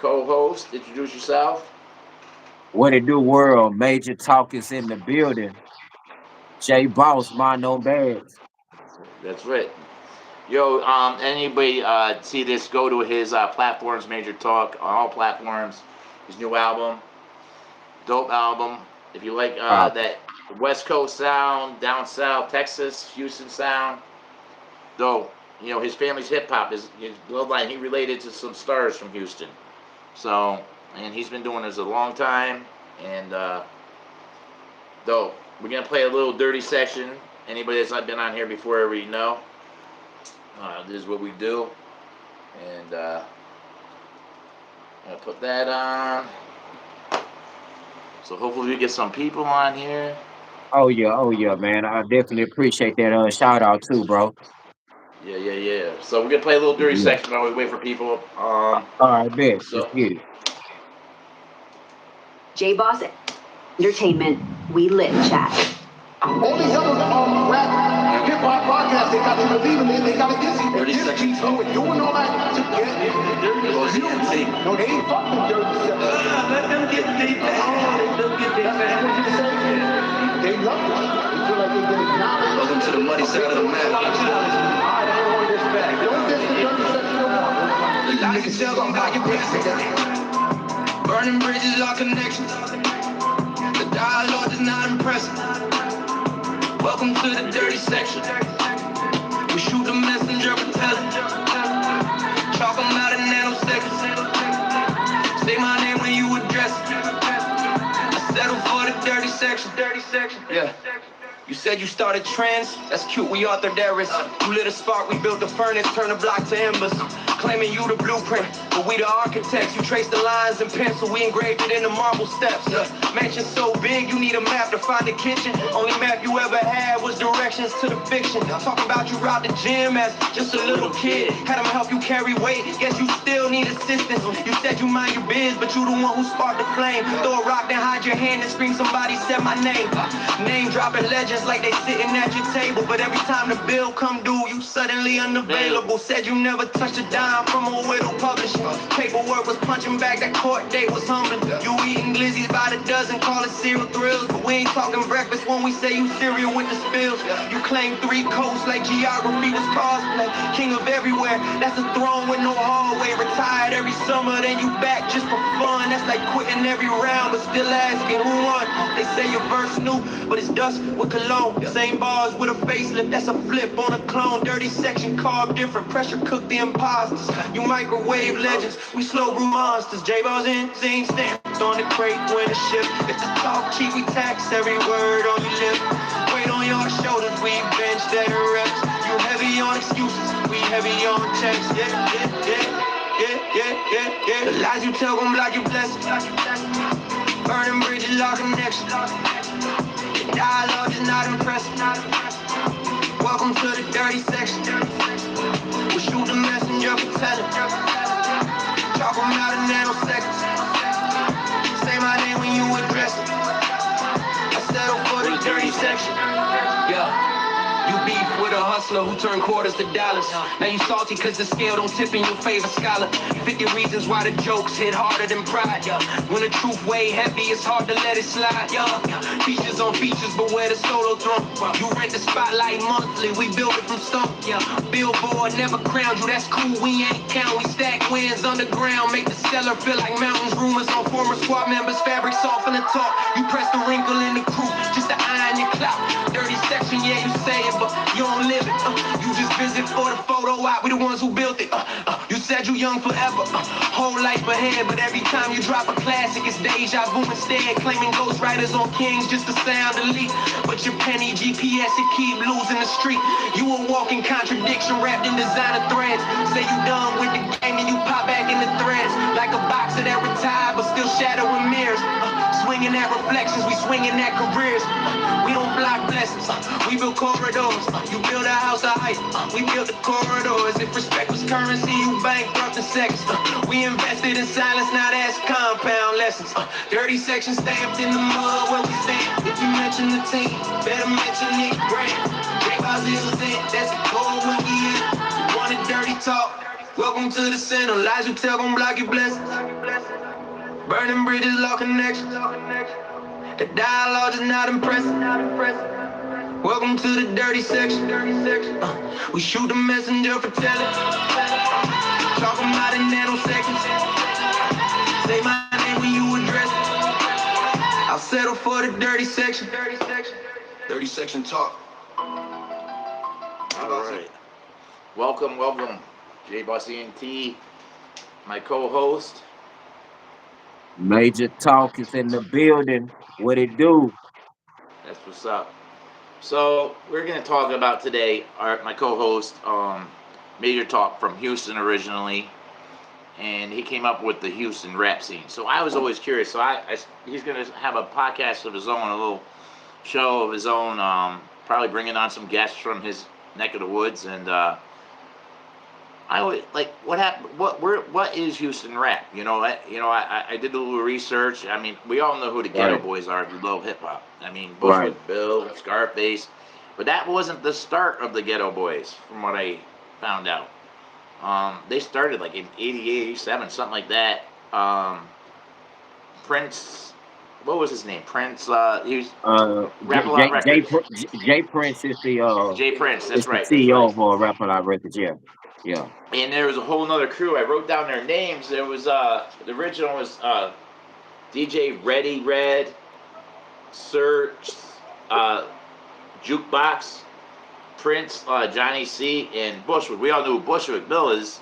co-host. Introduce yourself. What it do, world? Major Talk is in the building. Jboss, mind no bags. That's right. Yo, anybody see this? Go to his platforms, Major Talk on all platforms. His new album, dope album. If you like Uh, that West Coast sound, down south, Texas, Houston sound, though his family's hip hop. His bloodline. He related to some stars from Houston. So, and he's been doing this a long time. And though we're gonna play a little dirty section. Anybody that's not been on here before already know. This is what we do, and I'll put that on. So hopefully we get some people on here. oh yeah, man. I definitely appreciate that shout out too, bro. Yeah. So we're gonna play a little dirty Yeah. section while we wait for people. All right, bet. Let's So get it. Jboss Entertainment, we lit chat. All these other rap, hip hop podcasts, they got to believe in it. They got to get you. If this keeps doing all that to get you. No, they ain't fucking dirty section. Let them get their bag. Let them get their bag. They love it. They feel like they get acknowledged. Welcome to the muddy side of the map. All right, I don't want this back. Don't get the dirty section no more. The lies you tell them about your blessings. Burning bridges are connections. The dialogue is not impressive. Welcome to the dirty section. We shoot the messenger for telling. Chalk them out in nanoseconds. Say my name when you address it. I settle for the dirty section. Yeah. You said you started trends, that's cute, we authored that risk. You lit a spark, we built the furnace, turn the block to embers. Claiming you the blueprint, but we the architects. You trace the lines in pencil, we engraved it in the marble steps. Mansion so big, you need a map to find the kitchen. Only map you ever had was directions to the fiction. Talking about you robbed the gym as just a little kid. Had them help you carry weight, guess you still need assistance. You said you mind your biz, but you the one who sparked the flame. Throw a rock, then hide your hand and scream somebody said my name. Name dropping legends like they sitting at your table. But every time the bill come due, you suddenly unavailable. Said you never touched a dime from a widow publishing. Paperwork was punching back, that court date was humbling. You eating glizzies by the dozen, call it cereal thrills. But we ain't talking breakfast when we say you cereal with the spills. You claim 3 coasts like geography was cosplay. King of everywhere, that's a throne with no hallway. Retired every summer, then you back just for fun. That's like quitting every round, but still asking who won. They say your verse new, but it's dust with cologne. Same bars with a facelift, that's a flip on a clone. Dirty section, carved different, pressure cook the imposters. You microwave legends, we slow brew monsters. Jboss Ent same stamps on the crate when the ship. If the talk cheap, we tax every word on your lip. Weight on your shoulders, we bench that reps. You heavy on excuses, we heavy on checks. Yeah. The lies you tell gon' block your blessings. Burning bridges, lock connections. The dialogue is not impressive. Welcome to the dirty section. We shoot the messenger for telling. Chalk them out in nanoseconds. Say my name when you address it. I settle for the dirty section. Yeah. You beef with a hustler who turned quarters to dollars. Now you salty cause the scale don't tip in your favor, scholar. 50 reasons why the jokes hit harder than pride. When the truth weigh heavy, it's hard to let it slide. Features on features, but where the solo throne. You rent the spotlight monthly, we build it from stone. Billboard never crowned you, that's cool, we ain't count. We stack wins underground, make the cellar feel like mountains. Rumors on former squad members, fabric soften the talk. You press the wrinkle in the crew, just to iron your clout. Dirty section, yeah, you say it, but you don't live it. You just visit for the photo op, we the ones who built it. You said you young forever, whole life ahead, but every time you drop a classic, it's deja vu instead. Claiming ghostwriters on Kings just to sound elite, but your penny GPS, it keep losing the street. You a walking contradiction wrapped in designer threads. Say you done with the game and you pop back in the threads, like a boxer that retired but still shadowing mirrors. Swinging at reflections, we swinging at careers. We don't block blessings, we build corridors. You build a house of hype, we build the corridors. If respect was currency, you bankrupt in seconds. We invested in silence, now that's compound lessons. Dirty section stamped in the mud where we stand. If you mention the team, better mention Nick Grant. Jboss Ent, that's the goal when we in. You wanted dirty talk, welcome to the center. Lies you tell gon' block your blessings. Burning bridges, lost connections. The dialogue is not impressive. Welcome to the dirty section. We shoot the messenger for telling. Talking about in nanoseconds. Say my name when you address it. I'll settle for the dirty section. Dirty section talk. All right. Welcome, Jboss Ent, my co-host. Major Talk is in the building. What it do? That's what's up. So we're gonna talk about today. My co-host, Major Talk from Houston originally, and he came up with the Houston rap scene. So I was always curious. So he's gonna have a podcast of his own, a little show of his own. Probably bringing on some guests from his neck of the woods, and I always like what happened. What is Houston rap? I did a little research. I mean, we all know who the Ghetto Right, Boys are. If you love hip hop. I mean, right. Bushwick Bill, Scarface, but that wasn't the start of the Ghetto Boys, from what I found out. They started like in '88, '87, something like that. Prince, what was his name? Prince. He was Rap a Lot Records. J Prince Jay Prince. is That's the right. That's CEO right. of Rapper Live Records. Yeah, yeah. And there was a whole nother crew. I wrote down their names. There was the original was DJ Ready Red, Sir uh, Jukebox, Prince, Johnny C, and Bushwick. We all knew who Bushwick Bill is.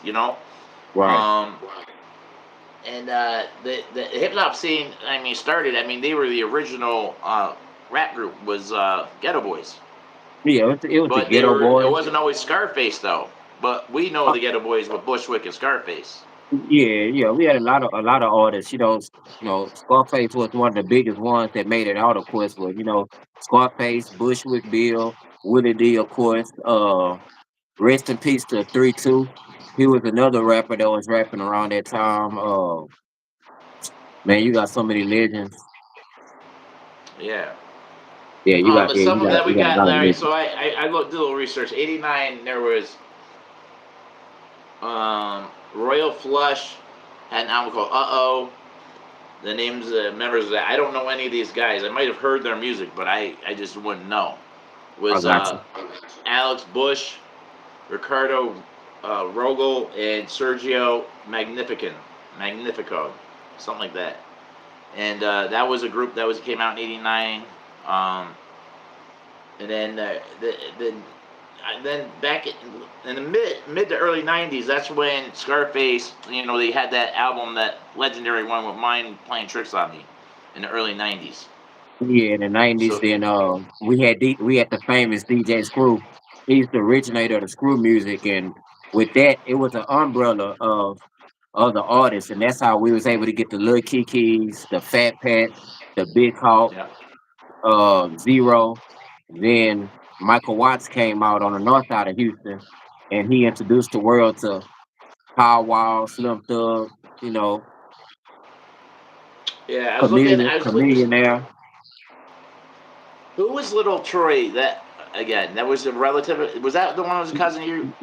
Right. Um, and the hip hop scene, I mean, started. I mean, they were the original rap group was Ghetto Boys, Yeah, it was the but Ghetto it Boys. wasn't always Scarface though. But we know Uh, the Ghetto Boys with Bushwick and Scarface. yeah, yeah. We had a lot of artists. Scarface was one of the biggest ones that made it out. Of course, was Scarface, Bushwick Bill, Willie D. Of course. Rest in peace to 3-2. He was another rapper that was rapping around that time. Man, you got so many legends. Yeah. Yeah, you got But yeah, some you of got that we you got a got, lot of Larry. So legends. I looked, did a little research. '89, there was Royal Flush had an album called Uh-Oh. The names of members of that, I don't know any of these guys. I might have heard their music, but I just wouldn't know. I Was got you. Alex Bush, Ricardo Rogel, and Sergio Magnifico, something like that. And that was a group that was came out in '89. Um, and then then back in the mid to early '90s, that's when Scarface, they had that album, that legendary one with Mine Playing Tricks on Me, in the early '90s. Yeah, in the '90s, So, then we had the famous DJ Screw. He's the originator of the screw music, and with that, it was an umbrella of other artists, and that's how we was able to get the Lil Kikis, the Fat Pat, the Big Hawk, yeah. Zero. Then Michael Watts came out on the north side of Houston, and he introduced the world to Pow Wow, Slim Thug, you know, Yeah, I was looking. Chameleon, I was looking. Chameleonaire. Who was Little Troy? That again? That was a relative. Was that the one who was a cousin of you?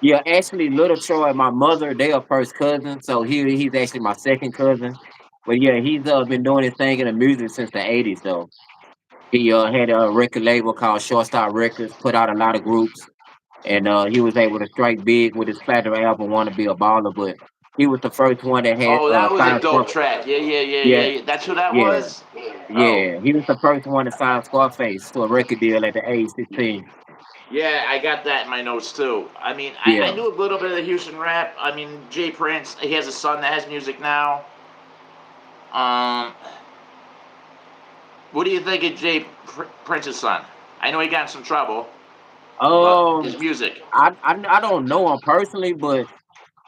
Yeah, actually, Little Troy and my mother, they are first cousins, so he's actually my second cousin. But yeah, he's been doing his thing in the music since the '80s. Though he had a record label called Shortstop Records, put out a lot of groups, and he was able to strike big with his platinum album "Want to Be a Baller." But he was the first one that had Oh, that was a signed dope track. Yeah, yeah, yeah, yeah, Yeah, yeah. That's who that yeah, was. Oh, yeah. He was the first one to sign Scarface to a record deal at the age 16. yeah, I got that in my notes too. I mean, I Yeah. knew a little bit of the Houston rap. I mean, Jay Prince, he has a son that has music now. Um, what do you think of Prince's son? I know he got in some trouble, but his Um, music. I don't know him personally, but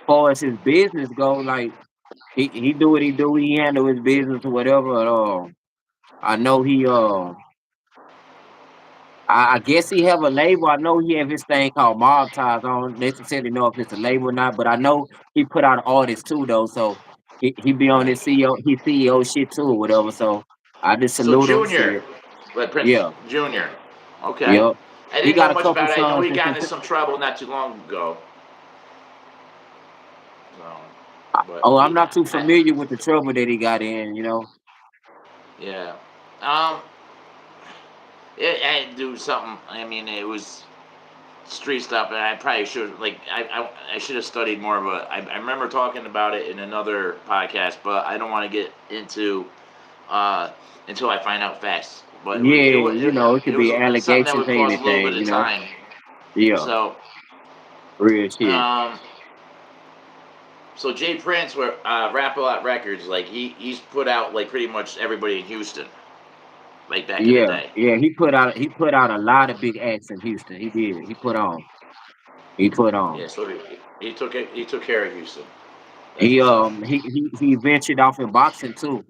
far as his business go, like he do what he do. He handle his business or whatever. I know I guess he have a label. I know he have his thing called Mob Ties. I don't necessarily know if it's a label or not, but I know he put out artists too though. So he be on his CEO shit too or whatever. So I just So salute him. Junior, Shit. but Prince Yeah. Junior. Okay, Yep. I He didn't know got a much couple about it. I know sons he that's got in into some trouble not too long ago. So. But Oh, I'm he, not too familiar with the trouble that he got in. yeah, um, I had to do something. I mean, it was street stuff, and I probably should like I should have studied more. But I remember talking about it in another podcast, but I don't want to get into uh, until I find out facts. But Yeah, it it could was be something that allegations would or cost a little bit anything. of time. Yeah, So real shit. um, so Jay Prince, where Rap A Lot Records, like he's put out like pretty much everybody in Houston, like back in the Yeah, day. yeah. He put out a lot of big acts in Houston. He did. He put on. He put on. Yeah, so he took care of Houston. That's He what's up. um he he, he ventured off in boxing too.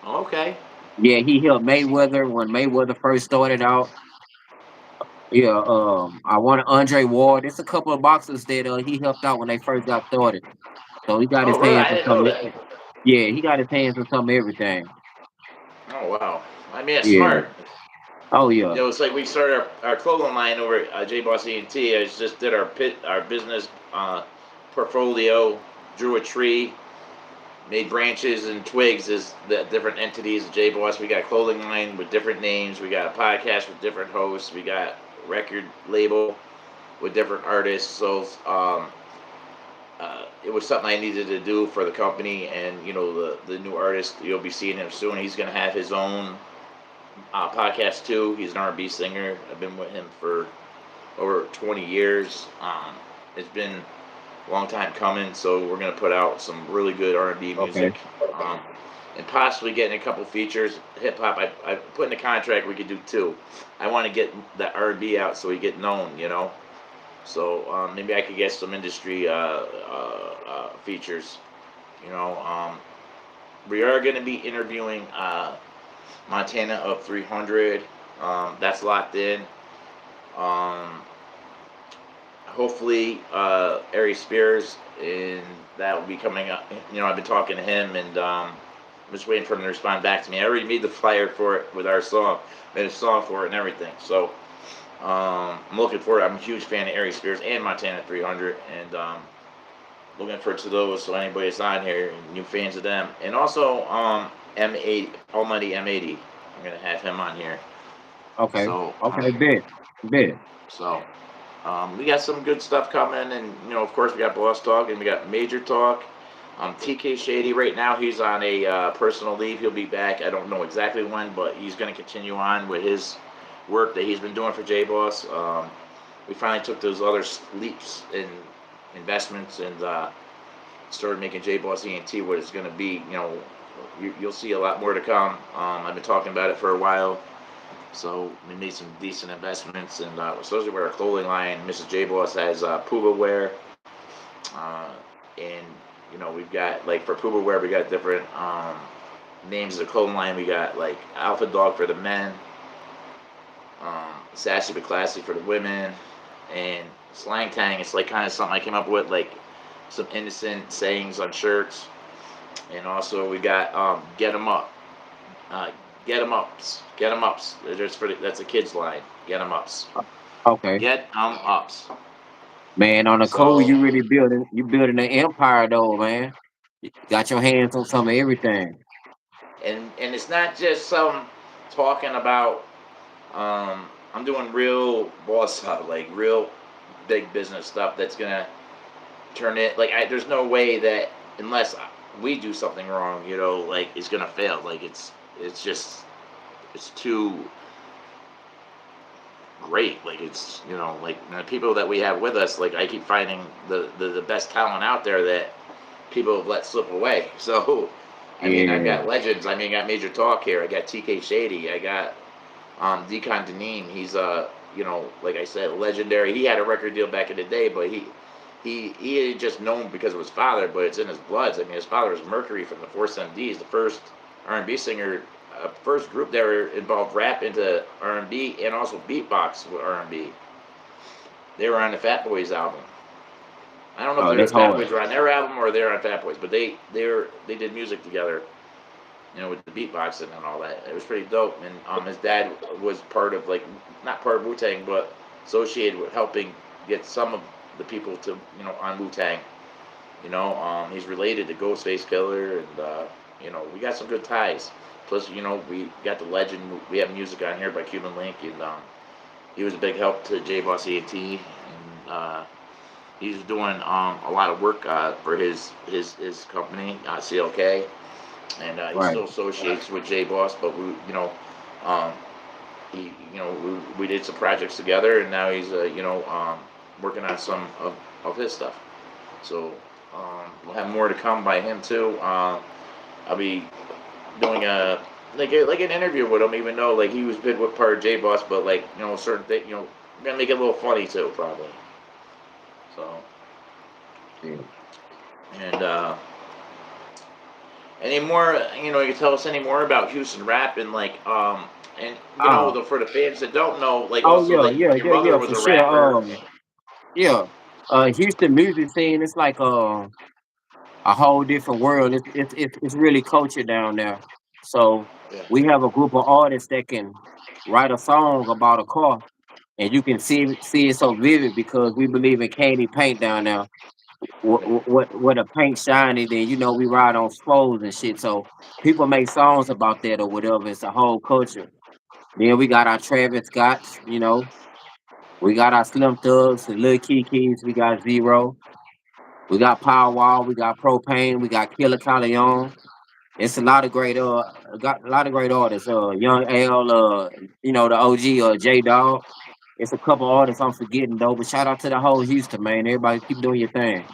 Okay. Yeah, he helped Mayweather when Mayweather first started out. Yeah, I want Andre Ward. There's a couple of boxers that he helped out when they first got started. So he got his Oh, really? hands I in didn't some. know that. Yeah, he got his hands in some of everything. Oh, wow. I mean, it's Yeah. smart. Oh yeah. It's like we started our clothing line over at Jboss Ent. I just did our business portfolio, drew a tree, made branches and twigs as the different entities of Jboss. We got a clothing line with different names. We got a podcast with different hosts. We got record label with different artists. So it was something I needed to do for the company, and the new artist, you'll be seeing him soon. He's gonna have his own podcast too. He's an R&B singer. I've been with him for over 20 years. It's been a long time coming, so we're gonna put out some really good R&B Okay. music, um, and possibly getting a couple features. Hip hop, I put in the contract we could do two. I want to get the R&B out so we get known. So maybe I could get some industry features. You know, um, we are going to be interviewing Montana up 300. That's locked in. Um, hopefully, Ari Spears, and that will be coming up. I've been talking to him, and I'm just waiting for him to respond back to me. I already made the flyer for it with our song, made a song for it and everything. So I'm looking forward. I'm a huge fan of Ari Spears and Montana 300, and looking forward to those. So anybody that's on here, new fans of them, and also M80, Almighty M80, I'm gonna have him on here. Okay. So Okay. Bet. so we got some good stuff coming, and of course, we got Boss Talk and we got Major Talk. TK Shady right now, he's on a personal leave. He'll be back. I don't know exactly when, but he's going to continue on with his work that he's been doing for Jboss. We finally took those other leaps in investments and started making Jboss Ent what it's going to be. You'll see a lot more to come. I've been talking about it for a while. So we made some decent investments, and especially with our clothing line, Mrs. J Boss has Puma wear, uh, and we've got like for Puma wear we got different names of the clothing line. We got like Alpha Dog for the men, Sassy but Classy for the women, and Slang Tang. It's like kind of something I came up with, like some innocent sayings on shirts, and also we got Get 'em Up. Uh, Get 'em ups. Get 'em ups. That's a kid's line. Get 'em ups. Okay. Get 'em ups. Man, on the code, So, you building an empire though, man. You got your hands on some of everything. and it's not just some talking about. I'm doing real boss stuff, like real big business stuff that's gonna turn it. Like, there's no way that unless we do something wrong, like it's gonna fail. Like it's just it's too great. Like it's like the people that we have with us. Like I keep finding the best talent out there that people have let slip away. So, I mean, I've Yeah. got legends. I mean, I got Major Talk here. I got TK Shady. I got Decon Deneen. He's like I said, legendary. He had a record deal back in the day, but he ain't just known because of his father, but it's in his bloods. I mean, his father was Mercury from the Force MDs, the first R&B singer, first group that were involved rap into R&B and also beatbox with R&B. They were on the Fat Boys album. I don't know if Oh, they're the that's Fat hard. Boys were on their album or they're on Fat Boys, but they did music together, with the beatboxing and all that. It was pretty dope. And his dad was part of like not part of Wu Tang, but associated with helping get some of the people to on Wu Tang. He's related to Ghostface Killer, and we got some good ties. Plus, we got the legend. We have music on here by Cuban Link, and he was a big help to Jboss Ent, and he's doing a lot of work for his company, CLK, and he Right. still associates with Jboss. But um, we did some projects together, and now he's working on some of his stuff. So we'll have more to come by him too. I'll be doing a like an interview with him, even though like he was bid with part of J Boss, but like certain thing, we're gonna make it a little funny too, probably. So Yeah. and any more, you tell us any more about Houston rap and like and Oh, for the fans that don't know, like oh also yeah, like yeah, your yeah, mother yeah, was for a sure. rapper. Yeah. Houston music scene, it's like a whole different world. It's really culture down there. So Yeah, we have a group of artists that can write a song about a car, and you can see it so vivid because we believe in candy paint down there. yeah, What a paint shiny, then we ride on spos and shit. So people make songs about that or whatever. It's a whole culture. Then we got our Travis Scotts, we got our Slim Thugs, the Lil Kikis, we got Zero, we got Power Wall, we got Propane, we got Killer Young. It's a lot of great got a lot of great artists. Young L, the OG J Dog. It's a couple artists I'm forgetting though, but shout out to the whole Houston, man. Everybody keep doing your thing.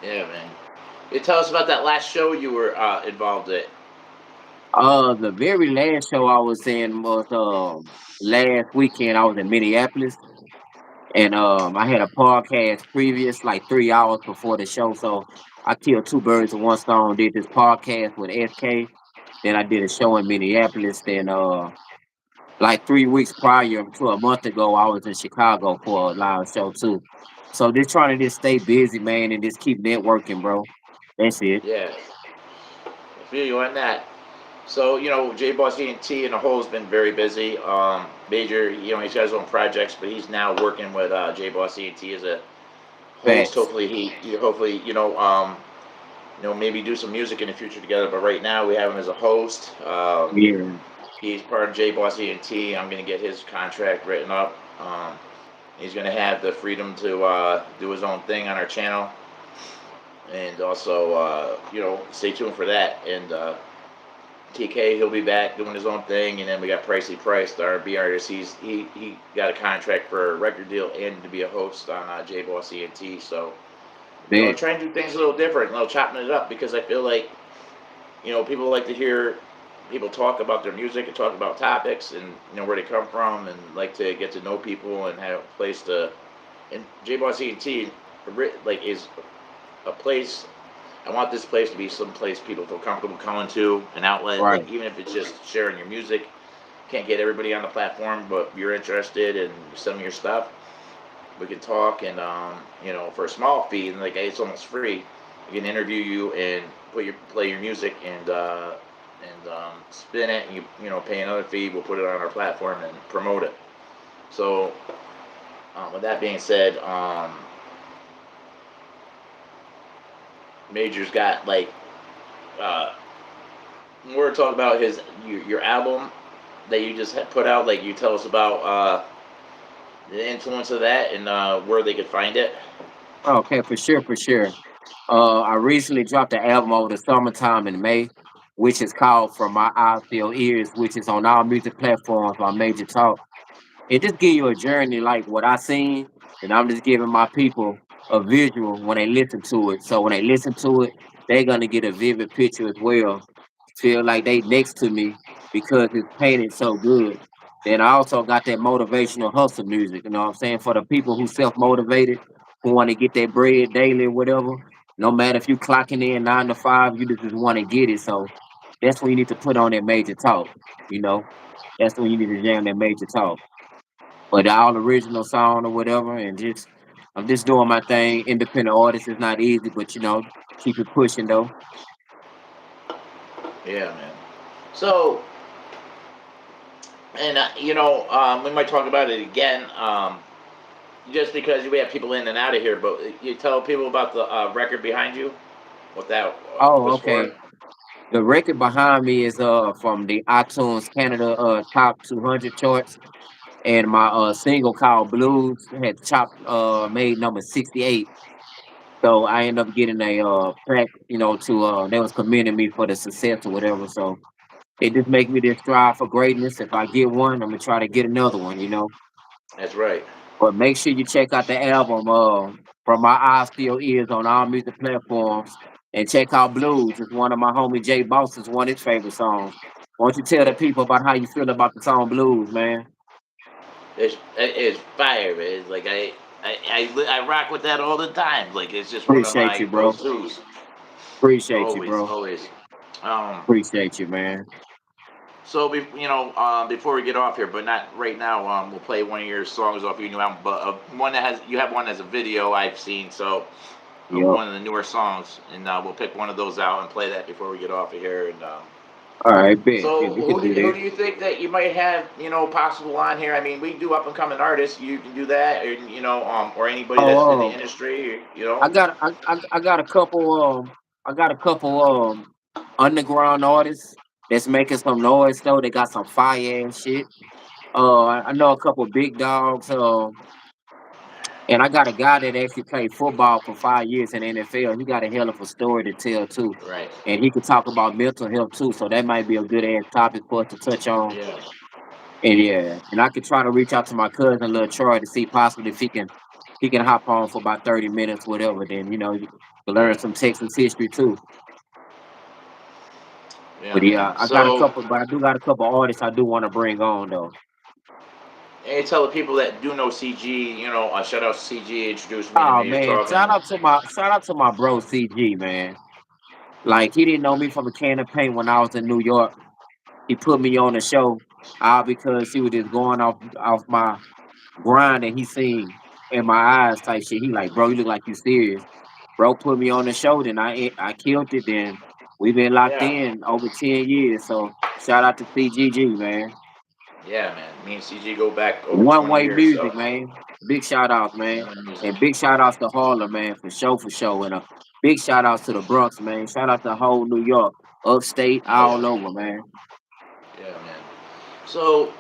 yeah, man. You tell us about that last show you were involved in. The very last show I was in was last weekend. I was in Minneapolis, and I had a podcast previous, like 3 hours before the show. So I killed two birds with one stone. Did this podcast with SK. Then I did a show in Minneapolis. Then like 3 weeks prior to a month ago, I was in Chicago for a live show too. So just trying to just stay busy, man, and just keep networking, bro. That's it. Yeah, I feel you on that. So, J Boss Ent and the whole has been very busy. Major, he's got his own projects, but he's now working with J Boss Ent as a host. Facts. Hopefully, hopefully, maybe do some music in the future together. But right now, we have him as a host. Yeah. He's part of J Boss Ent. I'm going to get his contract written up. He's going to have the freedom to do his own thing on our channel. And also, stay tuned for that. And TK, he'll be back doing his own thing, and then we got Pricey Price, the R&B artist. He got a contract for a record deal and to be a host on Jboss Ent. So Bet. trying to do things a little different, chopping it up because I feel like people like to hear people talk about their music and talk about topics and where they come from and like to get to know people and have a place to. And Jboss Ent like is a place. I want this place to be some place people feel comfortable coming to, an outlet. Right. Like even if it's just sharing your music, can't get everybody on the platform, but you're interested in some of your stuff, we can talk and for a small fee, and like it's almost free. We can interview you and play your music and spin it. And you pay another fee. We'll put it on our platform and promote it. So with that being said, Major's got like uh, we're talking about your album that you just had put out. Like you tell us about the influence of that and where they could find it. Okay, for sure, for sure. I recently dropped the album over the summertime in May, which is called From My Eyes to Your Ears, which is on all music platforms by Major Talk. It just give you a journey like what I seen, and I'm just giving my people a visual when they listen to it. So when they listen to it, they're gonna get a vivid picture as well. Feel like they next to me because it's painted so good. Then I also got that motivational hustle music, you know what I'm saying? For the people who self-motivated, who want to get their bread daily or whatever. No matter if you clocking in 9 to 5, you just want to get it. So that's when you need to put on that major talk, you know. That's when you need to jam that major talk. But all original song or whatever, and just I'm just doing my thing. Independent artist is not easy, but keep it pushing though. Yeah, man. So and we might talk about it again. just because we have people in and out of here, but you tell people about the record behind you, what that Oh, was for. okay. The record behind me is from the iTunes Canada top 200 charts, and my single called Blues had chopped made number 68. So I ended up getting a plaque, to they was commending me for the success or whatever. So it just make me just strive for greatness. If I get one, I'm gonna try to get another one. That's right. But make sure you check out the album From My Eyes to Your Ears on all music platforms. And check out Blues. It's one of my homie Jboss is one of his favorite songs. Why don't you tell the Yeah. people about how you feel about the song Blues, man? It's fire, man. It's like I rock with that all the time. Like it's just one of Appreciate my you, bro. go-tos. Appreciate you, Always, bro. always. Um, Appreciate you, man. so before we get off here, but not right now. We'll play one of your songs off your new album, but one that has you have one as a video I've seen. So Yep. one of the newer songs, and we'll pick one of those out and play that before we get off of here. And All right, bet. Yeah, so we can do who that. do you think that you might have possible on here? I mean, we do up and coming artists. You can do that, or or anybody that's in the Oh, industry. I got a couple underground artists that's making some noise though. They got some fire ass shit. I know a couple big dogs. And I got a guy that actually played football for 5 years in the NFL. He got a hell of a story to tell too, Right. and he could talk about mental health too. So that might be a good ass topic for us to touch on. Yeah. And yeah, and I could try to reach out to my cousin, little Troy, to see possibly if he can hop on for about 30 minutes, whatever. Then you can learn Yeah. some Texas history too. Yeah, But man. yeah, So I do got a couple artists I do want to bring on though. and tell the people that do know CG, shout out to CG, introduced me to Oh Major man, Talk, and shout out to my bro CG, man. Like he didn't know me from a can of paint when I was in New York. He put me on the show all because he was just going off my grind that he seen in my eyes type shit. He like, bro, you look like you serious. Bro put me on the show, then I killed it. Then we've been locked yeah, in over 10 years. So shout out to CGG, man. yeah, man. Me and CG go back over One 20 way years, so music, man. Big shout outs, man. one music. And big shout outs to Harlem, man, for sure, for sure. And a big shout outs to the Bronx, man. Shout out to whole New York, upstate, Oh yeah, all over, man. yeah, man. So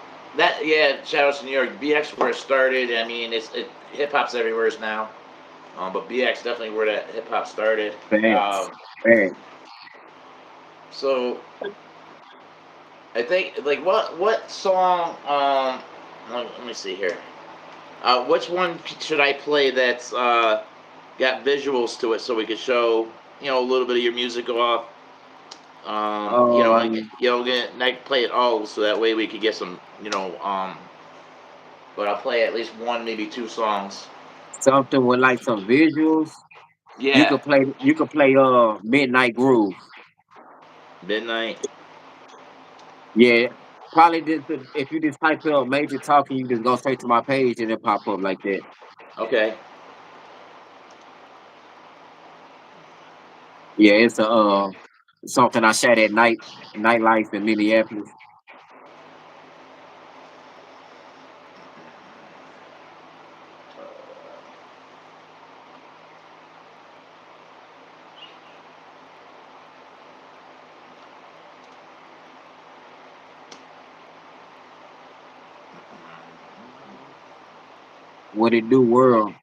shout out to New York. BX where it started. I mean, hip hop's everywhere now. But BX definitely where that hip hop started. Facts. Um, Facts. so I think like what song? Let me see here. Which one should I play that's got visuals to it so we could show a little bit of your music off. Um, I play it all so that way we could get some, but I'll play at least one, maybe two songs. Something with like some visuals. You Yeah, could play Midnight Groove. midnight. Yeah. Probably just if you just type in Major Talking, you just go straight to my page and it pop up like that. Okay. Yeah, it's a something I shot at nightlife in Minneapolis. What it do, world?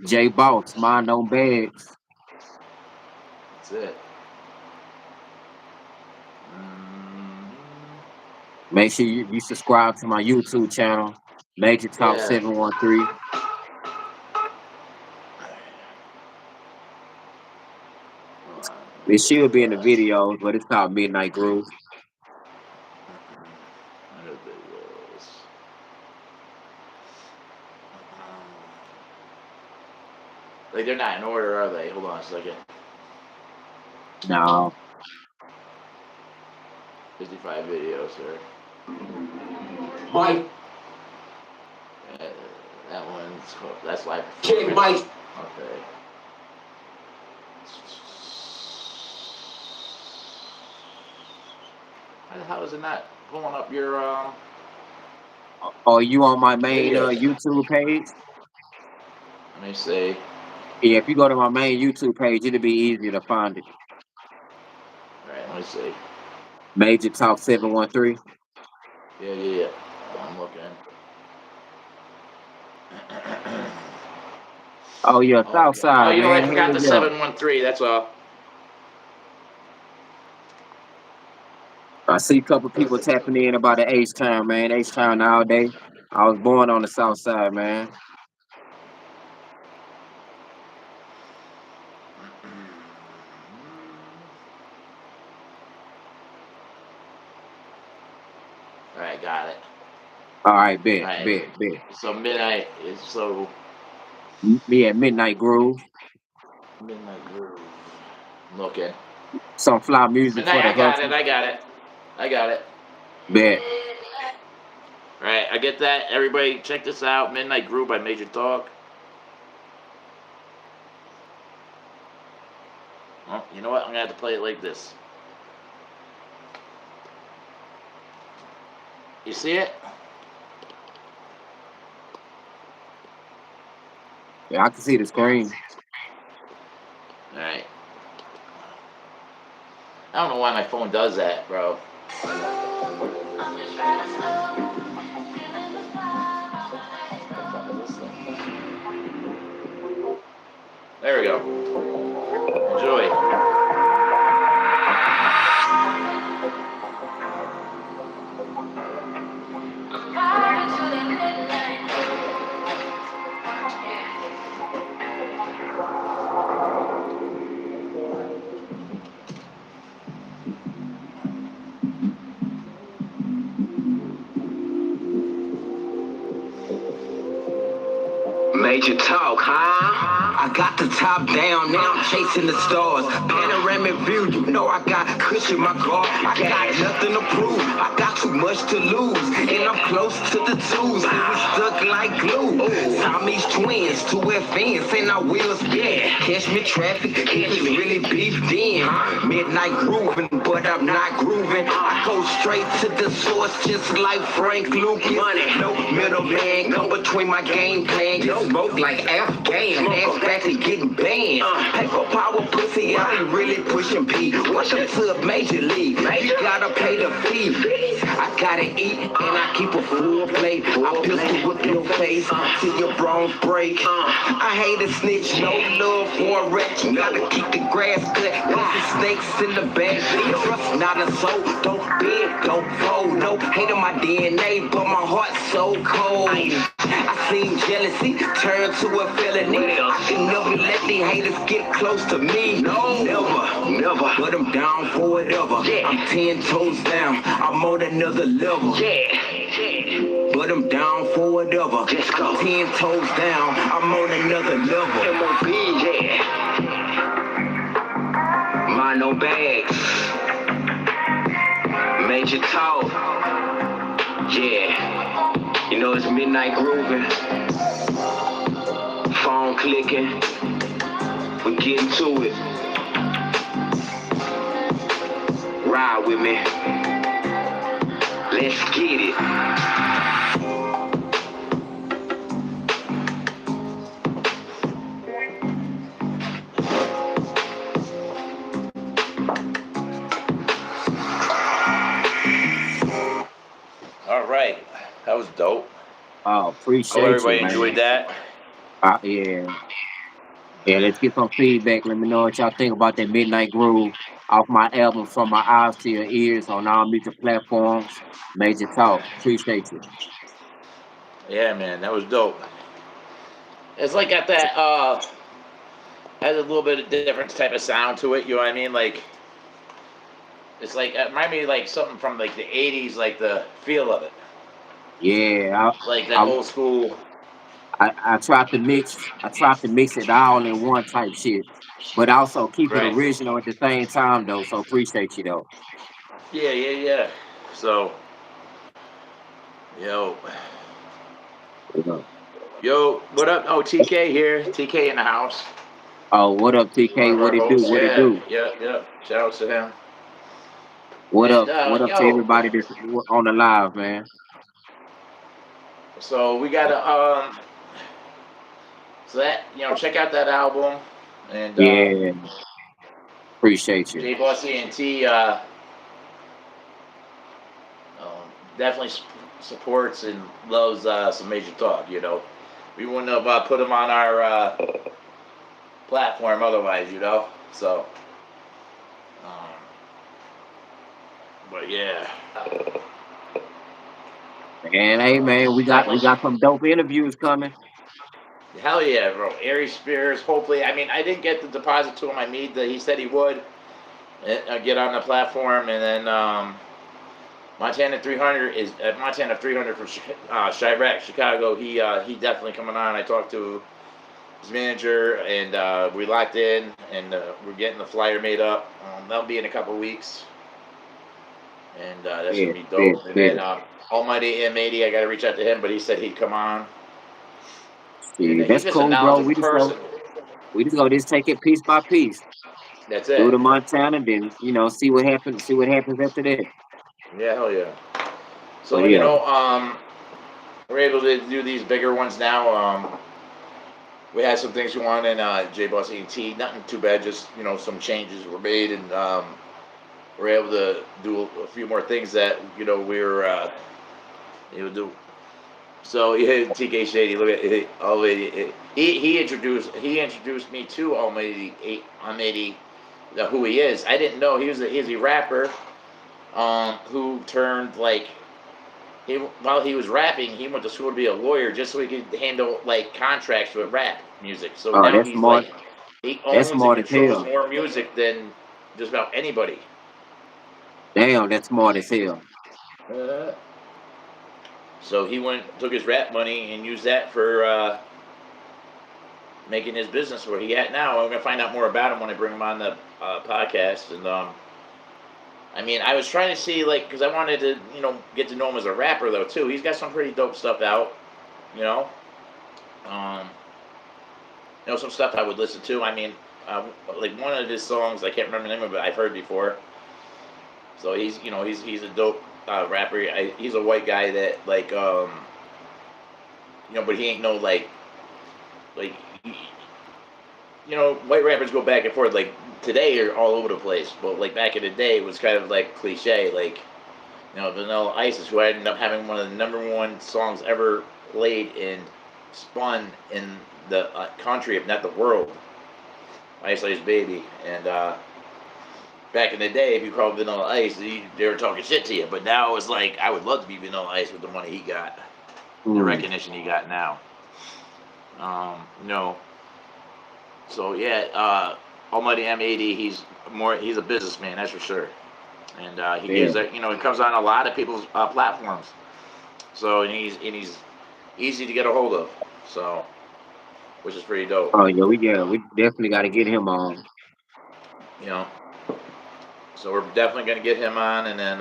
J Boss, mind on bags. That's it. Mm, Make sure you subscribe to my YouTube channel, Major Talk yeah. 713. Hold on, let me It get should be in the the videos, but it's called Midnight Groove. under videos. Like they're not in order, are they? Hold on a second. No. 55 videos, sir. Mike, Uh, that's live King performance. Mike. Okay. How is it not pulling up your Are you on my main videos? YouTube page? Let me see. Yeah, if you go to my main YouTube page, it'll be easier to find it. All right, let me see. Major Talk 713. Yeah. I'm looking. Oh yeah, Okay. Oh, Southside, you know what? man. I Hell forgot the yeah. 713. That's all. I see a couple people tapping in about the H Town, man. H Town all day. I was born on the South Side, man. All right, got it. All right, All bet, right. bet, bet. So midnight is so Me at Midnight Groove. midnight groove. I'm looking. Some fly music Midnight. for the I got it. hustle. I got it. I got it. Bet. All right, I get that. Everybody, check this out. Midnight Groove by Major Talk. Oh, you know what? I'm gonna have to play it like this. You see it? Yeah, I can see the screen. All right. I don't know why my phone does that, bro. There we go. Enjoy. Major talk, huh? I got the top down, now I'm chasing the stars. Panoramic view, you know I got cushion my car. I got nothing to prove, I got too much to lose. And I'm close to the twos, and we stuck like glue. Siamese twins, two FNs, and our wheels bent. Catch me traffic, if it's really beef then. Midnight grooving, but I'm not grooving. I go straight to the source, just like Frank Lucas. No middleman, come between my game plan. Get smoke like Afghan, ass back and getting banned. Paper power pussy, I ain't really pushing P. Welcome to a major league, you gotta pay the fee. I gotta eat and I keep a full plate. I pistol whip your face till your bones break. I hate a snitch, no love for a wretch. You gotta keep the grass cut, cause the snakes in the back. Trust not a soul, don't bend, don't fold. No hate on my DNA, but my heart's so cold. I seen jealousy turn to a felony. I can never let these haters get close to me. No, never. But I'm down for whatever. I'm 10 toes down. I'm on another level. But I'm down for whatever. 10 toes down. I'm on another level. MOB, mind no bags. Major talk. Yeah. You know it's midnight grooving. Phone clicking. We getting to it. Ride with me. Let's get it. All right, that was dope. Oh, Hope appreciate you, everybody enjoyed man. that. Yeah. Yeah, let's get some feedback. Let me know what y'all think about that Midnight Groove off my album From My Eyes to Your Ears on all music platforms. Major Talk. Appreciate you. Yeah, man, that was dope. It's like got that has a little bit of different type of sound to it. You know what I mean? Like it's like it remind me of like something from like the '80s, like the feel of it, Yeah, like that I, old school. I tried to mix it all in one type shit, but also keep it Right. original at the same time though. So appreciate you though. Yeah. So, yo, You know. yo, what up? Oh, TK here. TK in the house. Oh, what up, One TK? of our What it do? hosts. What it Yeah, do? yeah. Shout out to him. What And up? What up to yo, everybody that's on the live, man? so we got So that check out that album, and Yeah, appreciate you. Jboss Ent um, definitely supports and loves some major talk. We wouldn't have put him on our platform otherwise. So, um, but yeah, And hey, man, we definitely. got some dope interviews coming. Hell yeah, bro. Ari Spears. Hopefully, I mean, I didn't get the deposit to him. I need that. He said he would get on the platform, and then Montana 300 is Montana 300 from Chirac, Chicago. He definitely coming on. I talked to his manager, and we locked in, and we're getting the flyer made up. That'll be in a couple weeks, and that's gonna Yeah, be yeah, dope. And yeah. then Almighty M80, I got to reach out to him, but he said he'd come on, and See, he's that's just a cool, bro. knowledgeable person. We just go just take it piece by piece. That's Do it. the Montana, then see what happens. See what happens after that. Yeah, hell yeah. But So yeah, we're able to do these bigger ones now. We had some things we wanted in Jboss Ent. Nothing too bad, just some changes were made, and we're able to do a few more things that we're able to do. So yeah, TK Shady, look at it, Almighty. He introduced me to Almighty, who he is. I didn't know he's a rapper who turned like while he was rapping, he went to school to be a lawyer just so he could handle like contracts with rap music. So oh, now that's he's smart. like he That's owns and smart as controls hell. more music than just about anybody. Damn, that's smart as hell. Uh, so he took his rap money and used that for making his business where he at now. I'm gonna find out more about him when I bring him on the podcast. And I mean, I was trying to see like because I wanted to get to know him as a rapper though too. He's got some pretty dope stuff out. You know. Um, some stuff I would listen to. I mean, like one of his songs, I can't remember the name of it. I've heard before. So he's a dope rapper. He's a white guy that like but he ain't no like white rappers go back and forth. Like today are all over the place, but like back in the day it was kind of like cliche. Like Vanilla Ice is who ended up having one of the #1 songs ever played and spun in the country, if not the world. Ice Ice Baby, and back in the day, if you called Vanilla Ice, they were talking shit to you. But now it's like I would love to be Vanilla Ice with the money he got, the Mm, recognition he got now. Um, you know, so yeah, Almighty M80, he's a businessman, that's for sure, and he yeah. gives that he comes on a lot of people's platforms. So and he's easy to get a hold of. So which is pretty dope. Oh we definitely got to get him on. You know, so we're definitely gonna get him on, and then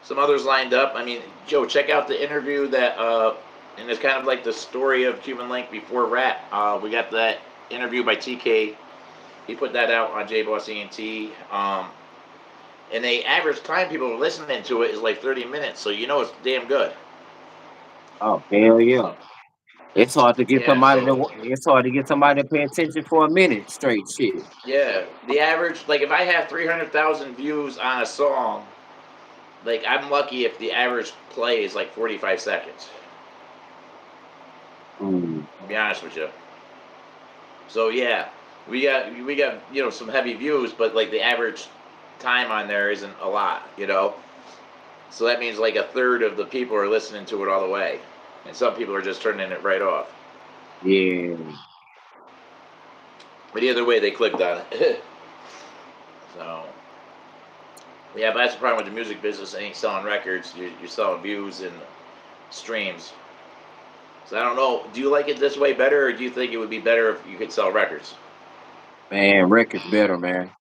some others lined up. I mean, Joe, check out the interview that, and it's kind of like the story of Cuban Link before rap. We got that interview by TK. He put that out on Jboss Ent. And the average time people are listening to it is like 30 minutes, so it's damn good. Oh hell yeah! So yeah, It's hard to get somebody to pay attention for a minute straight. Shit. yeah, the average like if I have 300,000 views on a song, like I'm lucky if the average play is like 45 seconds. Mm, To be honest with you. So yeah, we got some heavy views, but like the average time on there isn't a lot. So that means like a third of the people are listening to it all the way, and some people are just turning it right off. yeah. But either way, they clicked on it. So yeah, but that's the problem with the music business. It ain't selling records. You're selling views and streams. So I don't know. Do you like it this way better, or do you think it would be better if you could sell records? Man, records better, man.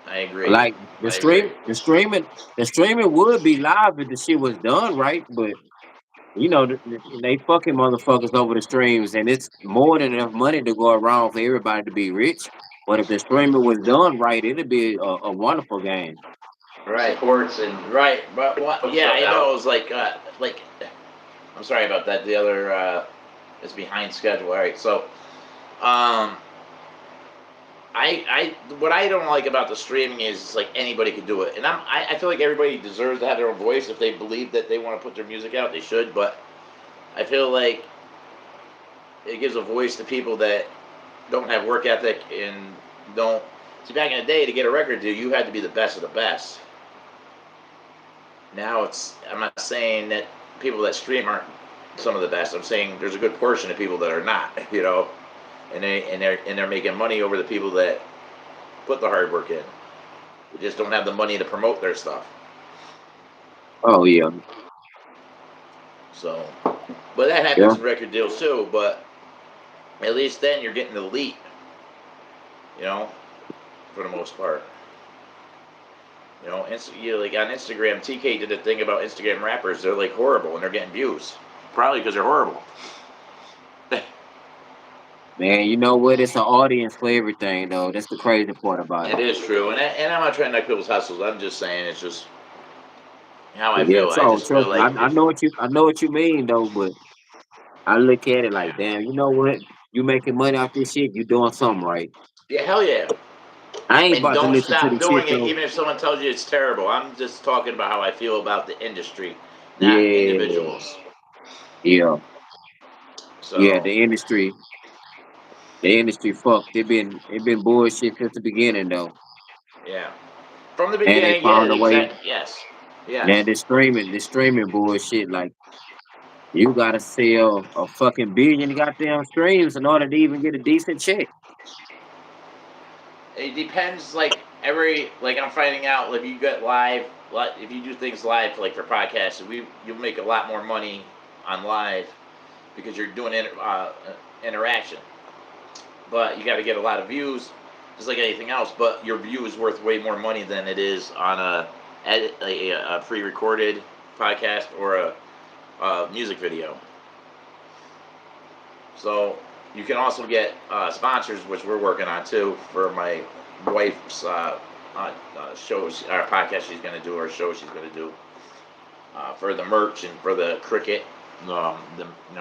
I agree. Like I agree. the streaming would be live if the shit was done right, but they fucking motherfuckers over the streams, and it's more than enough money to go around for everybody to be rich. But if the streaming was done right, it'd be a wonderful game. Right. Right, but what? Yeah, I know. It was like I'm sorry about that. The other It's behind schedule. All right, so um, what I don't like about the streaming is it's like anybody could do it, and I feel like everybody deserves to have their own voice. If they believe that they want to put their music out, they should. But I feel like it gives a voice to people that don't have work ethic and don't see. Back in the day, to get a record deal, you had to be the best of the best. Now it's, I'm not saying that people that stream aren't some of the best. I'm saying there's a good portion of people that are not, and they're making money over the people that put the hard work in. They just don't have the money to promote their stuff. Oh yeah, So, but that yeah. happens in record deals too. But at least then you're getting the elite, you know, for the most part. Like on Instagram, TK did a thing about Instagram rappers. They're like horrible and they're getting views, probably because they're horrible. Man, you know what? It's an audience for everything, though. That's the crazy part about It it. is true, and I'm not trying to knock people's hustles. I'm just saying it's just how I Yeah, feel. I so just feel trust me. like I if know I know what you mean though, but I look at it like, yeah, damn, you know what? You making money off this shit, you doing something right. yeah, hell yeah, I ain't and about to don't listen to stop the shit doing it, though. even if someone tells you it's terrible. I'm just talking about how I feel about the industry, not Yeah, individuals. yeah, yeah. So The industry fucked. It been bullshit since the beginning though, yeah, from the and they beginning, yeah, found a way. exactly, yes, Now yes. the streaming bullshit. Like you gotta sell a fucking billion goddamn streams in order to even get a decent check. It depends. Like I'm finding out, like you get live, like if you do things live, like for podcasts, you'll make a lot more money on live because you're doing interaction. But you got to get a lot of views, just like anything else. But your view is worth way more money than it is on a pre-recorded podcast or a music video. So you can also get sponsors, which we're working on too, for my wife's shows, our podcast she's going to do, or show she's going to do, for the merch and for the cricket.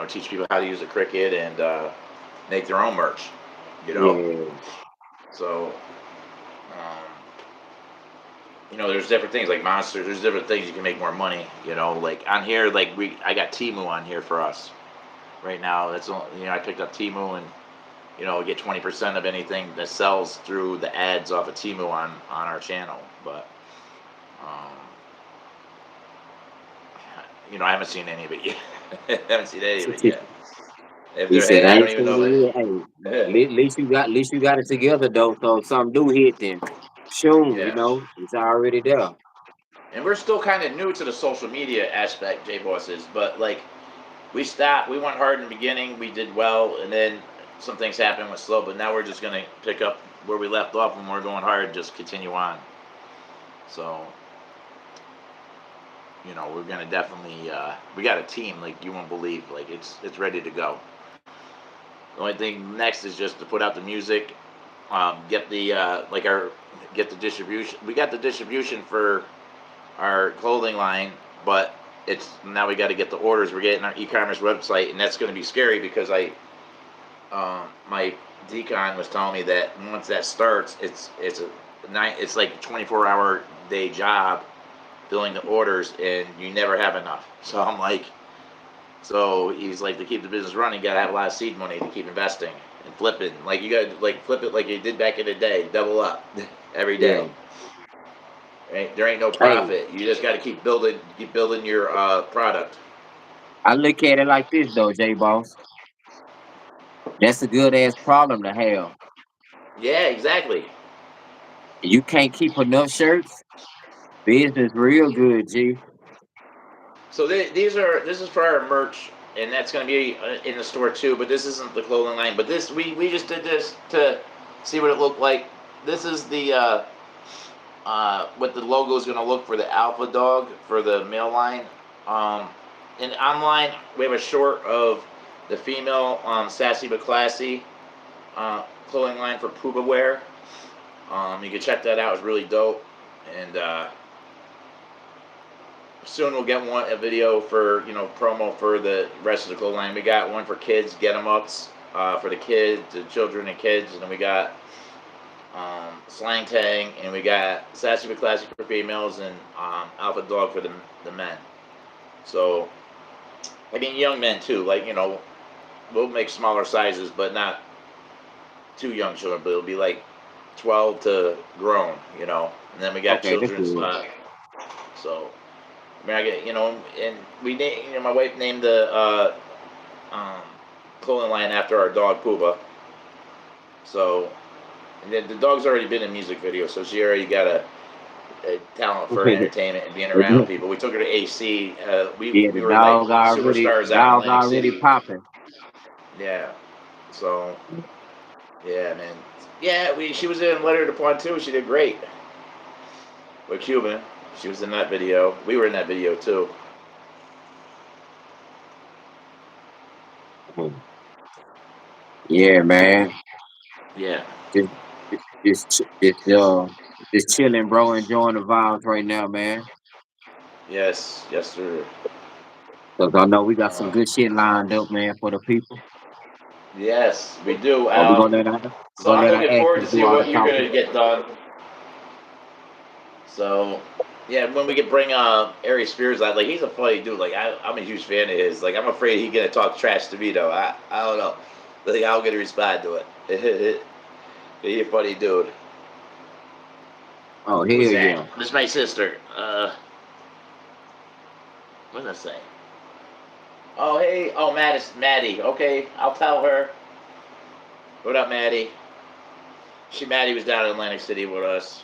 Teach people how to use a cricket and make their own merch. You know, Yeah, so um, there's different things like monsters. There's different things you can make more money. Like on here, I got Timu on here for us right now. That's all. I picked up Timu and get 20% of anything that sells through the ads off of Timu on our channel. But um, I haven't seen any of it yet. I haven't seen any of it yet. If he there, said, hey, "I I ain't don't even seen know it if yet. Hey, at least you got it together though. So if something do hit, then soon, yes. it's already there. And we're still kind of new to the social media aspect, Jboss is, but like we stopped. We went hard in the beginning. We did well, and then some things happened with slow. But now we're just gonna pick up where we left off, and we're going hard. Just continue on. So we're gonna definitely. We got a team like you won't believe. Like it's ready to go. The only thing next is just to put out the music, get the get the distribution. We got the distribution for our clothing line, but it's now we got to get the orders. We're getting our e-commerce website, and that's going to be scary because my decon was telling me that once that starts, it's like a 24-hour day job filling the orders, and you never have enough. So I'm like, so he's like, to keep the business running, you got to have a lot of seed money to keep investing and flipping. Like you got to like flip it like you did back in the day, double up every Yeah. day. Right? There ain't no Hey, profit. You just got to keep building your product. I look at it like this though, J Boss. That's a good ass problem to have. Yeah, exactly. You can't keep enough shirts. Business real good, G. So this is for our merch, and that's going to be in the store too. But this isn't the clothing line. But this we just did this to see what it looked like. This is the what the logo is going to look for the Alpha Dog for the male line. Um, and online we have a short of the female Sassy but Classy clothing line for Puba wear. You can check that out. It's really dope. And soon we'll get a video for promo for the rest of the clothing line. We got one for kids, get 'em ups for the kids, the children and kids, and then we got slang tang, and we got sassy but classy for females, and alpha dog for the men. So I mean young men too. Like we'll make smaller sizes, but not too young children. But it'll be like 12 to grown. And then we got Okay, that's children's. good. So I mean, I get and we my wife named the um, clothing line after our dog Pooba. So and the dog's already been in music videos, so she already got a talent for Okay, entertainment and being around people. We took her to AC. We yeah, we were like superstars out in dog Atlantic already City. popping. Yeah. So yeah, man. Yeah, she was in Letter to Point too. She did great with Cuban. She was in that video. We were in that video too. Mhm. Yeah, man. Yeah. Just, just chilling, bro. Enjoying the vibes right now, man. Yes. Yes, sir. Cause I know we got some Uh, good shit lined up, man, for the people. yes, we do. But we're So gonna I'm let our looking forward to actors see do all the what you're talking. gonna get done. So, yeah, when we could bring Ari Spears out, like he's a funny dude. Like I'm a huge fan of his. Like I'm afraid he's gonna talk trash to me though. I don't know. Like how gonna respond to it? He's a funny dude. Oh hell Who's that? yeah, This is my sister. What did I say? Oh hey, oh Maddie. Okay, I'll tell her. What up, Maddie? Maddie was down in Atlantic City with us.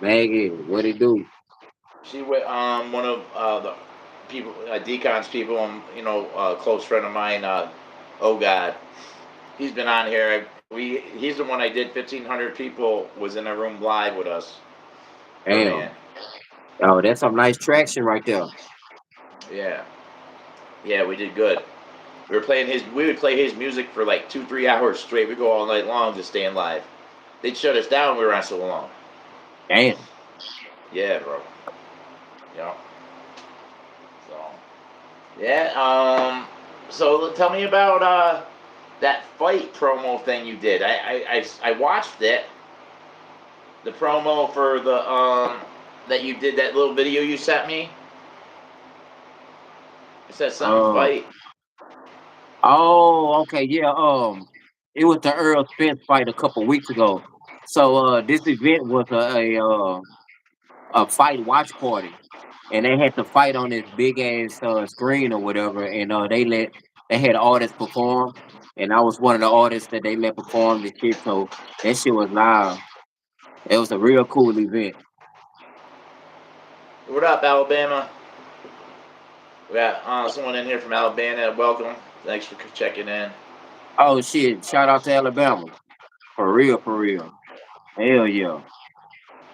Maggie, what it do? She with one of the people, Decon's people, and a close friend of mine. Oh God, he's been on here. He's the one I did. 1,500 people was in a room live with us. Her man. Damn. Oh, that's some nice traction right there. Yeah, yeah, we did good. We were playing his. We would play his music for like 2-3 hours straight. We go all night long just staying live. They'd shut us down. We were on so long. Damn. Yeah, bro. Yeah. So yeah. So tell me about that fight promo thing you did. I watched it. The promo for the that you did, that little video you sent me. It said something Uh fight. oh, okay, yeah. It was the Earl Spence fight a couple weeks ago. So this event was a fight watch party, and they had to fight on this big ass screen or whatever, and they had artists perform, and I was one of the artists that they let perform the shit. So that shit was live. It was a real cool event. What up, Alabama? We got someone in here from Alabama. Welcome. Thanks for checking in. Oh shit! Shout out to Alabama, for real, for real. Hell yeah.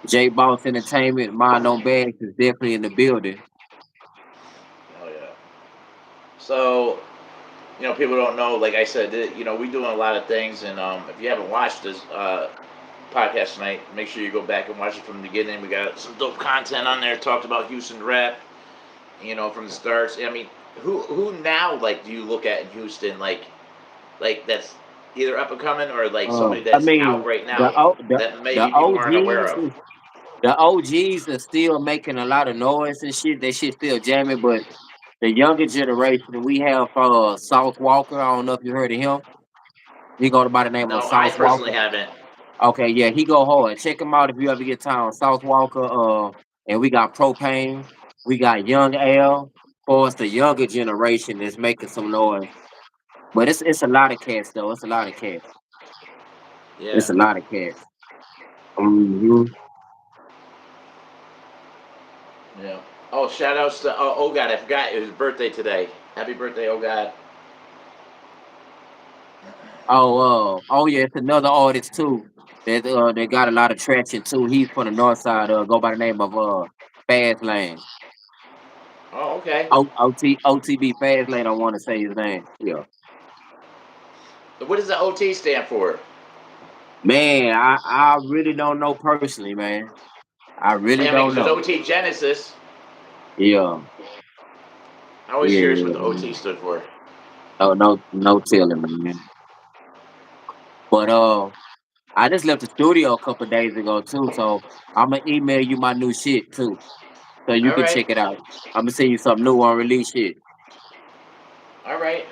Jboss Entertainment, Mind on Bags is definitely in the building. Oh yeah. So people don't know. Like I said, we doing a lot of things, and if you haven't watched this podcast tonight, make sure you go back and watch it from the beginning. We got some dope content on there. Talked about Houston rap, from the starts. I mean, who now like do you look at in Houston like that's either up and coming or like somebody I that's out mean, right the now O- the that the maybe people aren't aware OGs of? is the OGs are still making a lot of noise and shit. They shit still jamming, but the younger generation, we have Sauce Walker. I don't know if you heard of him. He go by the name of No, I Sauce personally Walker. haven't. Okay, yeah, he go hard. Check him out if you ever get time. Sauce Walker. And we got Propane. We got Young L. For us, the younger generation is making some noise. But it's a lot of cats though. It's a lot of cats. Yeah, It's a lot of cats. Hmm. yeah. Oh, shout outs to oh God, I forgot it was his birthday today. Happy birthday, oh God. Oh yeah, it's another artist too. That got a lot of traction too. He's from the north side. Go by the name of Fast Lane. Oh, okay. OTB Fast Lane. I want to say his name. Yeah. What does the OT stand for? Man, I really don't know personally, man. I really I mean, don't because there's know. OT Genesis. Yeah, I'm always yeah, curious what yeah, the OT man. stood for. No, no, no telling, man. But I just left the studio a couple days ago too, so I'm gonna email you my new shit too, so you All can right, check it out. I'm gonna send you some new unreleased shit. all right,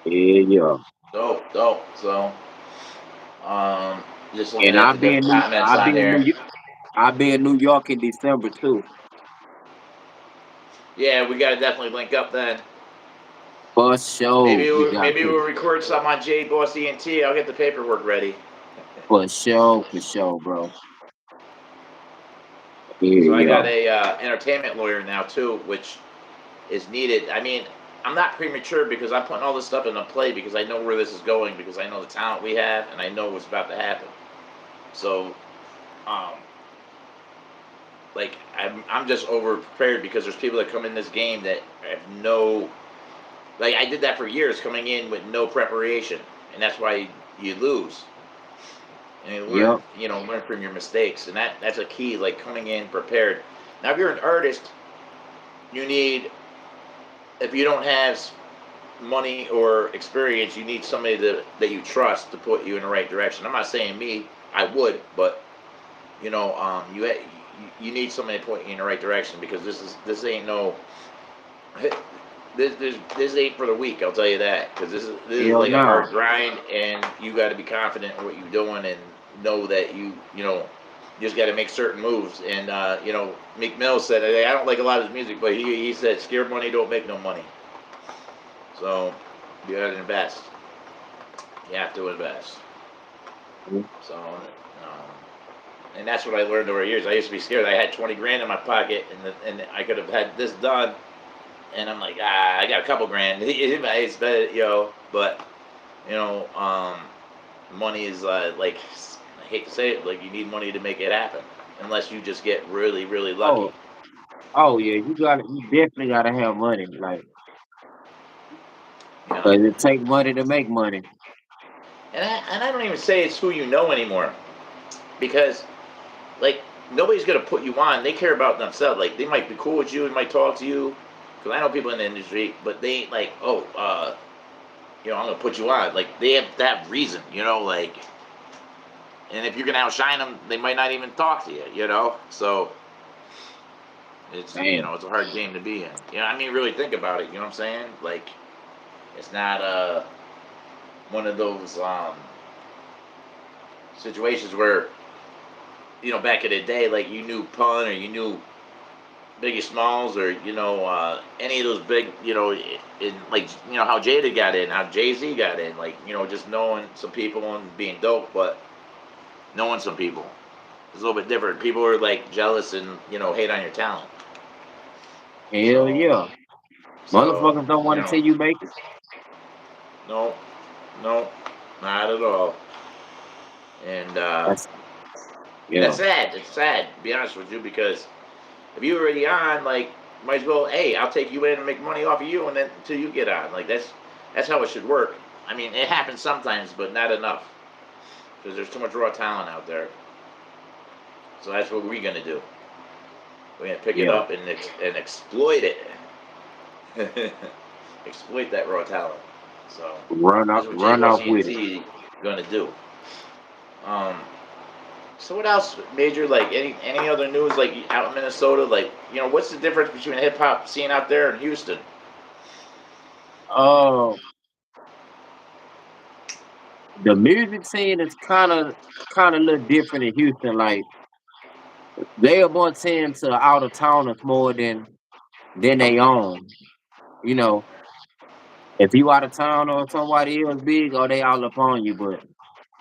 Yeah, yeah. dope, dope. So, um, just looking And at the different comments on there. I'll be in New York in December too. Yeah, we gotta definitely link up then. For sure, we got Maybe to. we'll record something on Jboss Ent. I'll get the paperwork ready. For sure, bro. Yeah, So I got yeah. a entertainment lawyer now too, which is needed. I mean, I'm not premature because I'm putting all this stuff into play because I know where this is going because I know the talent we have and I know what's about to happen. So, um, like I'm just over prepared because there's people that come in this game that have no, like I did that for years coming in with no preparation, and that's why you lose. And Yep. learn from your mistakes, and that's a key. Like coming in prepared. Now, if you're an artist, you need, if you don't have money or experience, you need somebody that you trust to put you in the right direction. I'm not saying me, I would, but you need somebody to point you in the right direction because this ain't no this ain't for the weak. I'll tell you that because this is Hell like a hard no. grind, and you got to be confident in what you're doing and know that you just got to make certain moves. And Meek Mill said, I don't like a lot of his music, but he said, "Scared money don't make no money." So you got to invest. You have to invest. So, and that's what I learned over years. I used to be scared. I had 20 grand in my pocket, and I could have had this done. And I'm like, I got a couple grand. It's better, But you know, um, money is like, I hate to say it, like you need money to make it happen, unless you just get really, really lucky. Oh, yeah, you definitely gotta have money, like, You know, 'cause it take money to make money. and I don't even say it's who you know anymore because like nobody's gonna put you on. They care about themselves. Like they might be cool with you, they might talk to you. Because I know people in the industry, but they ain't like, oh, I'm gonna put you on. Like they have that reason, like, and if you're gonna outshine them, they might not even talk to you. So Man, it's a hard game to be in. I mean, really think about it. You know what I'm saying? Like, it's not one of those situations where back in the day, like you knew Pun or you knew Biggie Smalls or any of those big in like how Jada got in, how Jay Z got in, like just knowing some people and being dope, but knowing some people is a little bit different. People are like jealous and hate on your talent. hell So yeah. so Motherfuckers don't you wanna know see you make it. no, no, not at all. And That's and yeah. that's sad. It's sad to be honest with you because if you're already on, like, might as well, hey, I'll take you in and make money off of you, and then until you get on, like that's how it should work. I mean, it happens sometimes, but not enough because there's too much raw talent out there. So that's what we're gonna do. We're gonna pick it Yeah. up and exploit it, exploit that raw talent. So that's what Run Jboss off with it. ENT gonna do. Um, so what else, Major? Like any other news, like out in Minnesota? Like what's the difference between the hip hop scene out there and Houston? Uh, the music scene is kinda a little different in Houston, like, they are more tend to out of towners more than they own, you know? If you out of town or somebody else big, or they all up on you, but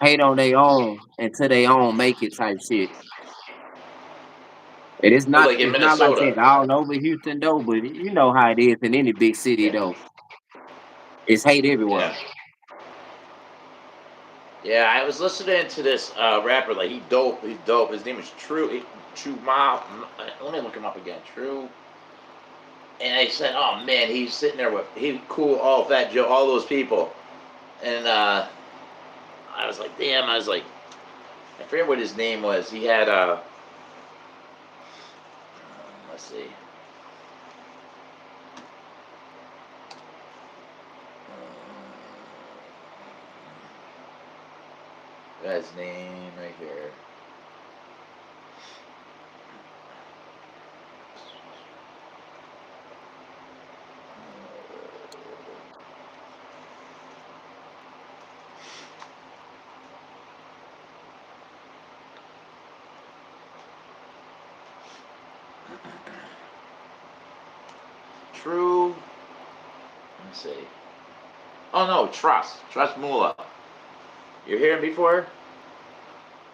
hate on they own until they own make it type shit. And Oh, like in it's not like Minnesota. that all over Houston though, but you know how it is in any big city Yeah. though. It's hate everywhere. Yeah. Yeah, I was listening to this rapper. Like he dope. He's dope. His name is True Mile. Let me look him up again. True. And I said, oh man, he's sitting there with he cool all Fat Joe, all those people. And I was like, damn. I was like, I forget what his name was. He had let's see. Got his name right here. True. Let me see. Oh no, Trust Mula. You hear him before?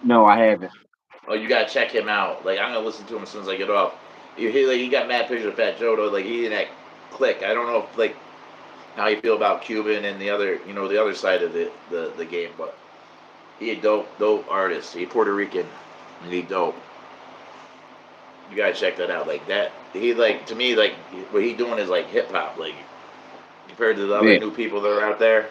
No, I haven't. Oh, you gotta check him out. Like I'm gonna listen to him as soon as I get off. You hear like he got mad pictures of Fat Joe though. Like he in that clique. I don't know if like how you feel about Cuban and the other, the other side of the game, but he a dope artist. He Puerto Rican, and he dope. You gotta check that out. Like that, he like to me like what he doing is like hip hop. Like compared to the other Yeah. new people that are out there.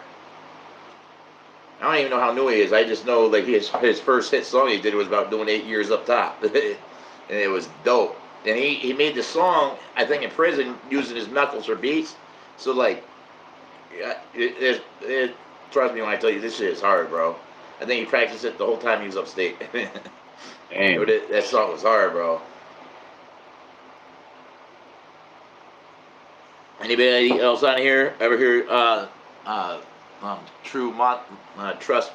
I don't even know how new he is. I just know like his first hit song he did was about doing 8 years up top, and it was dope. And he made the song I think in prison using his knuckles for beats. So like, yeah, trust me when I tell you this shit is hard, bro. I think he practiced it the whole time he was upstate. Damn. That song was hard, bro. Anybody else on here ever hear uh, True Trust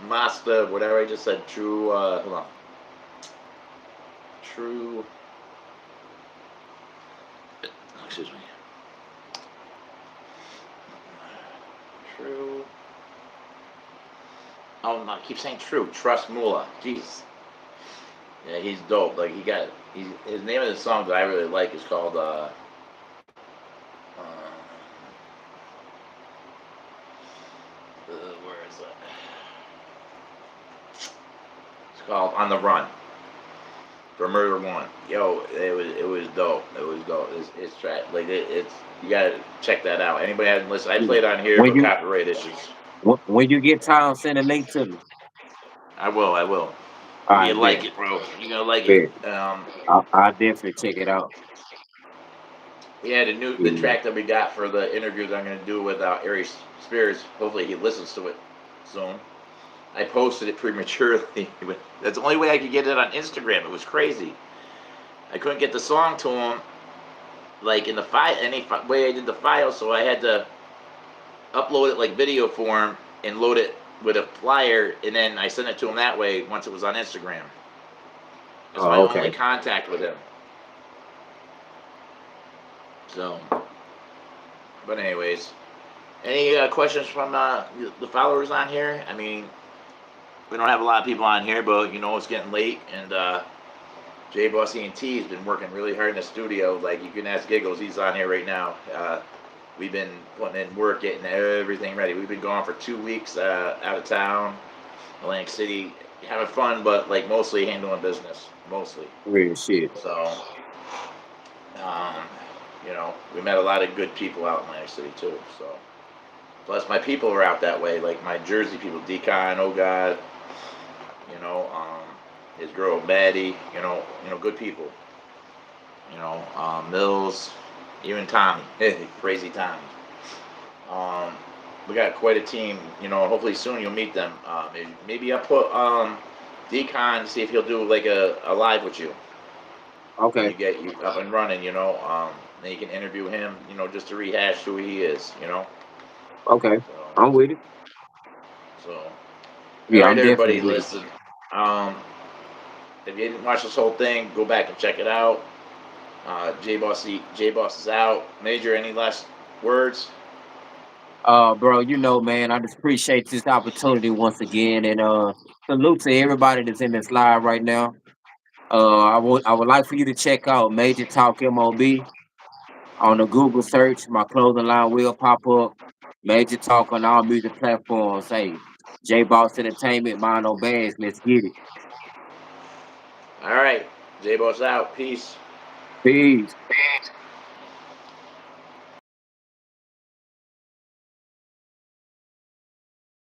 Master, whatever I just said? True, hold on. True, excuse me. True. Oh no, I keep saying True. Trust Mula. Jeez. Yeah, he's dope. Like his name of the song that I really like is called where is it? It's called On the Run for Murder One. Yo, it was dope. It was dope. It's track like it's you gotta check that out. Anybody hasn't listened? I played on here, When but you copyright issues. when you get time, send a link to me. I will. I will. All You right, bet. like it, bro. You gonna like it. Bet. I'll definitely check it out. Yeah, the Yeah. track that we got for the interview that I'm gonna do with Ari Spears. Hopefully he listens to it soon. I posted it prematurely. But that's the only way I could get it on Instagram. It was crazy. I couldn't get the song to him like in the file way I did the file, so I had to upload it like video form and load it with a flyer, and then I sent it to him that way once it was on Instagram. That's my Oh, only okay. contact with him. So, but anyways, any questions from the followers on here? I mean, we don't have a lot of people on here, but it's getting late, and Jboss Ent has been working really hard in the studio. Like you can ask Giggles, he's on here right now. We've been putting in work, getting everything ready. We've been gone for 2 weeks out of town, Atlantic City, having fun, but like mostly handling business, mostly. Real shit. So, um, we met a lot of good people out in Atlantic City too. So, plus my people are out that way, like my Jersey people, Decon, oh God, you know, um, his girl Maddie, good people. Mills, even Tommy, crazy Tommy. Um, we got quite a team. Hopefully soon you'll meet them. Maybe I'll put Decon, see if he'll do like a live with you when you Okay. get you up and running. Then you can interview him. Just to rehash who he is. Okay. So, I'm with it. so all Yeah, right, I'm definitely everybody, with it. listen. Um, if you didn't watch this whole thing, go back and check it out. J Boss is out. Major, any last words? Bro, man, I just appreciate this opportunity once again, and salute to everybody that's in this live right now. I would like for you to check out Major Talk MOB on the Google search. My clothing line will pop up. Major Talk on all music platforms. Hey, J Boss Entertainment, mind on bags. Let's get it. All right, J Boss out. Peace. Peace.